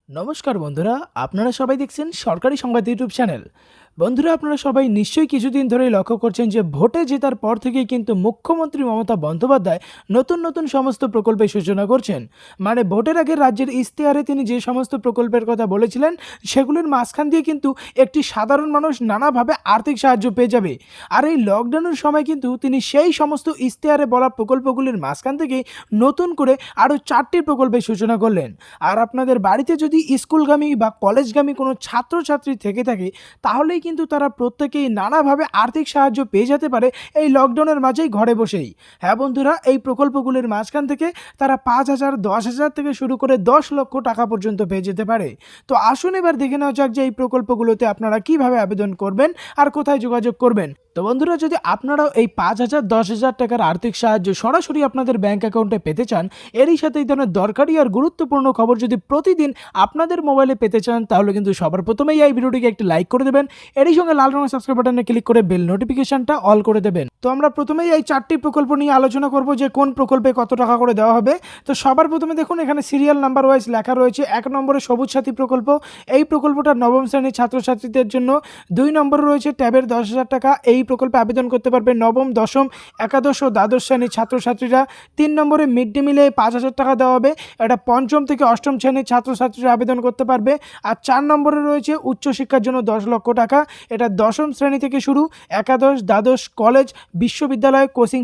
নমস্কার বন্ধুরা, আপনারা সবাই দেখছেন সরকারি সংবাদ ইউটিউব চ্যানেল। বন্ধুরা, আপনারা সবাই নিশ্চয়ই কিছুদিন ধরেই লক্ষ্য করছেন যে ভোটে জেতার পর থেকেই কিন্তু মুখ্যমন্ত্রী মমতা বন্দ্যোপাধ্যায় নতুন নতুন সমস্ত প্রকল্পের সূচনা করছেন। মানে ভোটের আগে রাজ্যের ইশতেহারে তিনি যে সমস্ত প্রকল্পের কথা বলেছিলেন সেগুলোর মাঝখান দিয়ে কিন্তু একটি সাধারণ মানুষ নানাভাবে আর্থিক সাহায্য পেয়ে যাবে। আর এই লকডাউনের সময় কিন্তু তিনি সেই সমস্ত ইশতেহারে বলা প্রকল্পগুলির মাঝখান থেকেই নতুন করে আরও 4টি প্রকল্পের সূচনা করলেন। আর আপনাদের বাড়িতে যদি স্কুলগামী বা কলেজগামী কোনো ছাত্রছাত্রী থেকে থাকে তাহলেই কিন্তু তারা প্রত্যেকেই নানাভাবে আর্থিক সাহায্য পেয়ে যেতে পারে এই লকডাউনের মাঝেই ঘরে বসেই। হ্যাঁ বন্ধুরা, এই প্রকল্পগুলির মাঝখান থেকে তারা 5,000, 10,000 থেকে শুরু করে 10 লক্ষ টাকা পর্যন্ত পেয়ে যেতে পারে। তো আসুন এবার দেখে নেওয়া যাক যে এই প্রকল্পগুলোতে আপনারা কিভাবে আবেদন করবেন আর কোথায় যোগাযোগ করবেন। তো বন্ধুরা, যদি আপনারাও এই 5,000, 10,000 টাকার আর্থিক সাহায্য সরাসরি আপনাদের ব্যাংক অ্যাকাউন্টে পেতে চান, এরই সাথে এই ধরনের দরকারি আর গুরুত্বপূর্ণ খবর যদি প্রতিদিন আপনাদের মোবাইলে পেতে চান, তাহলে কিন্তু সবার প্রথমেই এই ভিডিওটিকে একটি লাইক করে দেবেন। এরই সঙ্গে লাল রঙের সাবস্ক্রাইব বাটনে ক্লিক করে বেল নোটিফিকেশনটা অল করে দেবেন। তো আমরা প্রথমেই এই 4টি প্রকল্প নিয়ে আলোচনা করব যে কোন প্রকল্পে কত টাকা করে দেওয়া হবে। তো সবার প্রথমে দেখুন, এখানে সিরিয়াল নাম্বার ওয়াইজ লেখা রয়েছে। 1 নম্বরে সবুজ সাথী প্রকল্প। এই প্রকল্পটা নবম শ্রেণীর ছাত্রছাত্রীদের জন্য। 2 নম্বরে রয়েছে ট্যাবের 10,000 টাকা। এই প্রকল্পে আবেদন করতে পারবে নবম, দশম, একাদশ ও দ্বাদশ শ্রেণীর ছাত্রছাত্রীরা। 3 নম্বরে মিড ডে মিলে 5,000 টাকা দেওয়া হবে। এটা পঞ্চম থেকে অষ্টম শ্রেণীর ছাত্রছাত্রীরা আবেদন করতে পারবে। আর 4 নম্বরে রয়েছে উচ্চশিক্ষার জন্য 10 লক্ষ টাকা। এটা দশম শ্রেণী থেকে শুরু, একাদশ, দ্বাদশ, কলেজ, বিশ্ববিদ্যালয়, কোচিং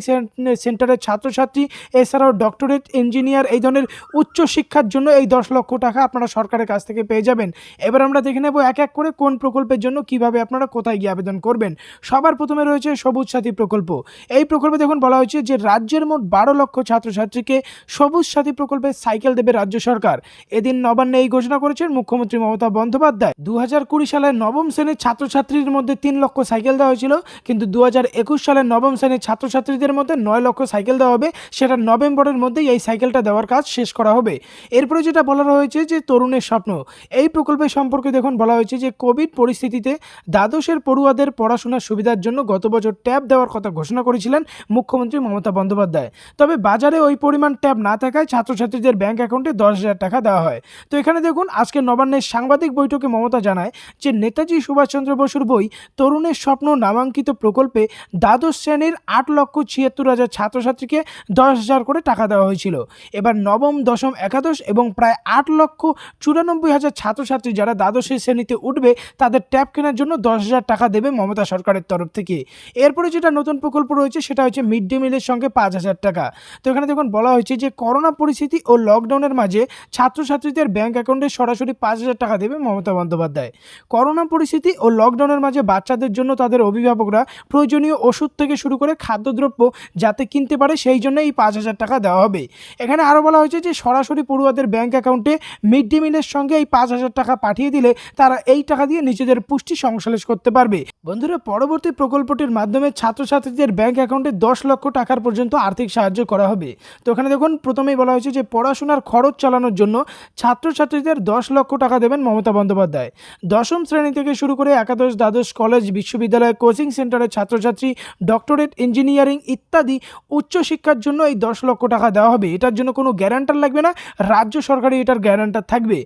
সেন্টারের ছাত্রছাত্রী, এছাড়াও ডক্টরেট, ইঞ্জিনিয়ার, এই ধরনের উচ্চশিক্ষার জন্য এই 10 লক্ষ টাকা আপনারা সরকারের কাছ থেকে পেয়ে যাবেন। এবার আমরা দেখে নেব এক এক করে কোন প্রকল্পের জন্য কিভাবে আপনারা কোথায় গিয়ে আবেদন করবেন। সবার প্রথমে রয়েছে সবুজ সাথী প্রকল্প। এই প্রকল্পে দেখুন বলা হয়েছে যে রাজ্যের মোট 12 লক্ষ ছাত্রছাত্রীকে সবুজ সাথী প্রকল্পে সাইকেল দেবে রাজ্য সরকার। এদিন নবান্নে এই ঘোষণা করেছেন মুখ্যমন্ত্রী মমতা বন্দ্যোপাধ্যায়। 2020 সালে নবম শ্রেণীর ছাত্রছাত্রীদের মধ্যে 3 লক্ষ সাইকেল দেওয়া হয়েছিল, কিন্তু 2021 সালে নবম শ্রেণীর ছাত্রছাত্রীদের মধ্যে 9 লক্ষ সাইকেল দেওয়া হবে। সেটা নভেম্বরের মধ্যেই এই সাইকেলটা দেওয়ার কাজ শেষ করা হবে। এরপরে যেটা বলা হয়েছে যে তরুণের স্বপ্ন। এই প্রকল্পের সম্পর্কে দেখুন বলা হয়েছে যে কোভিড পরিস্থিতিতে দ্বাদশের পড়ুয়াদের পড়াশোনার সুবিধার জন্য গত বছর ট্যাব দেওয়ার কথা ঘোষণা করেছিলেন মুখ্যমন্ত্রী মমতা বন্দ্যোপাধ্যায়। তবে বাজারে ওই পরিমাণ ট্যাব না থাকায় ছাত্রছাত্রীদের ব্যাংক অ্যাকাউন্টে 10,000 টাকা দেওয়া হয়। তো এখানে দেখুন, আজকে নবান্নের সাংবাদিক বৈঠকে মমতা জানায় যে নেতাজি সুভাষচন্দ্র বসুর বই তরুণের স্বপ্ন নামাঙ্কিত প্রকল্পে দ্বাদশ শ্রেণীর 8,76,000 ছাত্রছাত্রীকে 10,000 করে টাকা দেওয়া হয়েছিল। এবার নবম, দশম, একাদশ এবং প্রায় 8,94,000 ছাত্রছাত্রী যারা দ্বাদশের শ্রেণীতে উঠবে তাদের ট্যাব কেনার জন্য 10,000 টাকা দেবে মমতা সরকারের তরফ থেকে। এরপরে যেটা নতুন প্রকল্প রয়েছে সেটা হচ্ছে মিড ডে মিলের সঙ্গে 5,000 টাকা। তো এখানে দেখুন বলা হয়েছে যে করোনা পরিস্থিতি ও লকডাউনের মাঝে ছাত্রছাত্রীদের ব্যাংক অ্যাকাউন্টে সরাসরি 5,000 টাকা দেবে মমতা বন্দ্যোপাধ্যায়। করোনা পরিস্থিতি ও লকডাউনের মাঝে বাচ্চাদের জন্য তাদের অভিভাবকরা প্রয়োজনীয় ওষুধ থেকে শুরু করে খাদ্যদ্রব্য যাতে কিনতে পারে সেই জন্য এই 5,000 টাকা দেওয়া হবে। এখানে আরও বলা হয়েছে যে সরাসরি পড়ুয়াদের ব্যাংক অ্যাকাউন্টে মিড ডে মিলের সঙ্গে এই 5,000 টাকা পাঠিয়ে দিলে তারা এই টাকা দিয়ে নিজেদের পুষ্টি সংশ্লেষ করতে পারবে। বন্ধুরা, পরবর্তী প্রকল্পটির মাধ্যমে ছাত্রছাত্রীদের ব্যাংক অ্যাকাউন্টে 10 লক্ষ টাকার পর্যন্ত আর্থিক সাহায্য করা হবে। তো এখানে দেখুন প্রথমেই বলা হয়েছে যে পড়াশোনার খরচ চালানোর জন্য ছাত্রছাত্রীদের 10 লক্ষ টাকা দেবেন মমতা বন্দ্যোপাধ্যায়। দশম শ্রেণী থেকে শুরু করে একাদশ, দ্বাদশ, কলেজ, বিশ্ববিদ্যালয়, কোচিং সেন্টারের ছাত্রছাত্রী, ডক্টরেট, ইঞ্জিনিয়ারিং ইত্যাদি উচ্চশিক্ষার জন্য এই 10 লক্ষ টাকা দেওয়া হবে। এটার জন্য কোনো গ্যারান্টার লাগবে না, রাজ্য সরকারই এটার গ্যারান্টার থাকবে।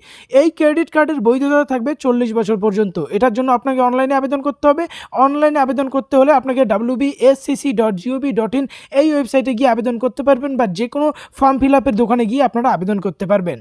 এই ক্রেডিট কার্ডের বৈধতা থাকবে 40 বছর পর্যন্ত। এটার জন্য আপনাকে অনলাইনে আবেদন করতে হবে। অনলাইনে আবেদন করতে হলে আপনাকে wbscc.gov.in এই ওয়েবসাইটে গিয়ে আবেদন করতে পারবেন বা যে কোনো ফর্ম ফিল আপের দোকানে গিয়ে আপনারা আবেদন করতে পারবেন।